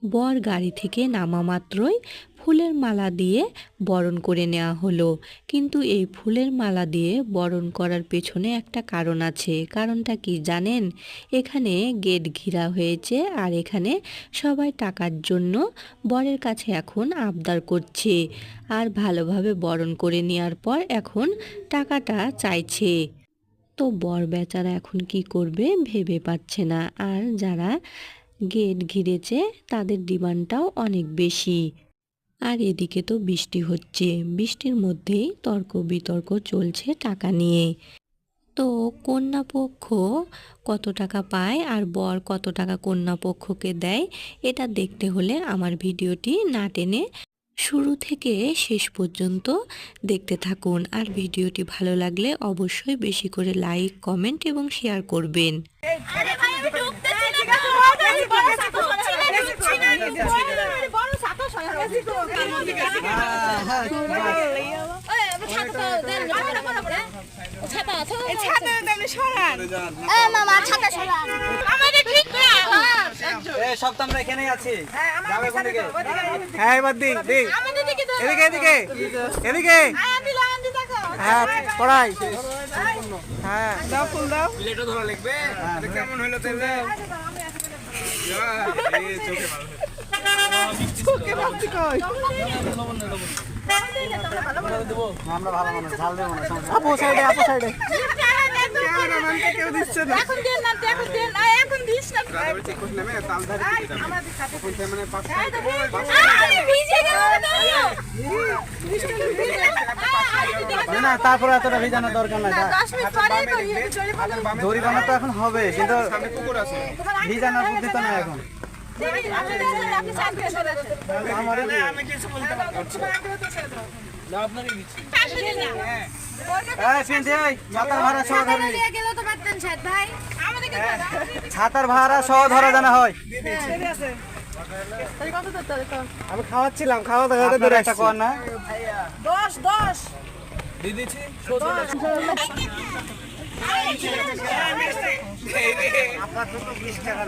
বর গাড়ি থেকে নামা মাত্রই ফুলের মালা দিয়ে বরণ করে নেওয়া হলো। কিন্তু এই ফুলের মালা দিয়ে বরণ করার পেছনে একটা কারণ আছে। কারণটা কি জানেন? এখানে গেট ঘেরা হয়েছে আর এখানে সবাই টাকার জন্য বরের কাছে এখন আবদার করছে আর ভালোভাবে বরণ করে নেওয়ার পর এখন টাকাটা চাইছে। তো বর বেচারা এখন কি করবে ভেবে পাচ্ছে না। আর যারা গেট ঘিরেছে তাদের ডিমান্ডটাও অনেক বেশি। আর এদিকে তো বৃষ্টি হচ্ছে, বৃষ্টির মধ্যেই তর্ক বিতর্ক চলছে টাকা নিয়ে। তো কন্যাপক্ষ কত টাকা পায় আর বর কত টাকা কন্যাপক্ষকে দেয়, এটা দেখতে হলে আমার ভিডিওটি না টেনে শুরু থেকে শেষ পর্যন্ত দেখতে থাকুন। আর ভিডিওটি ভালো লাগলে অবশ্যই বেশি করে লাইক, কমেন্ট এবং শেয়ার করবেন। এখানেই আছি। হ্যাঁ এবার দি দি এদিকে এদিকে এদিকে হ্যাঁ পড়াই হ্যাঁ দাও ফুল দাও প্লেটও ধরা লাগবে। কেমন হলো তেলে চোখে ভাবছি কই আমরা ভালো মানুষ ঝাল দেব না। আপু সাইডে কেউ দিচ্ছে না। এখন দেন না এখন দেন না এখন দিস না। ড্রাইভার চেক করতে নামে তাল ধরে দিতে যাবে। এখন তো মানে পাঁচ আরে ভিজে গেল না। না তারপরে এতটা ভিজানোর দরকার নাই। 10 মিনিট পরে দড়ি বানা তো এখন হবে কিন্তু সামনে কুকুর আছে। ভিজানোর বুদ্ধি তো নাই এখন। আমি কিছু বলতে পারবো না। আপনারই দিচ্ছি। ছাতার ভাড়া সহ ধরা জানা হয়। আমি খাওয়াচ্ছিলাম খাওয়া দাওয়া ধরে একটা কর না 10 দিয়ে দিচ্ছি। আপনার 20 টাকা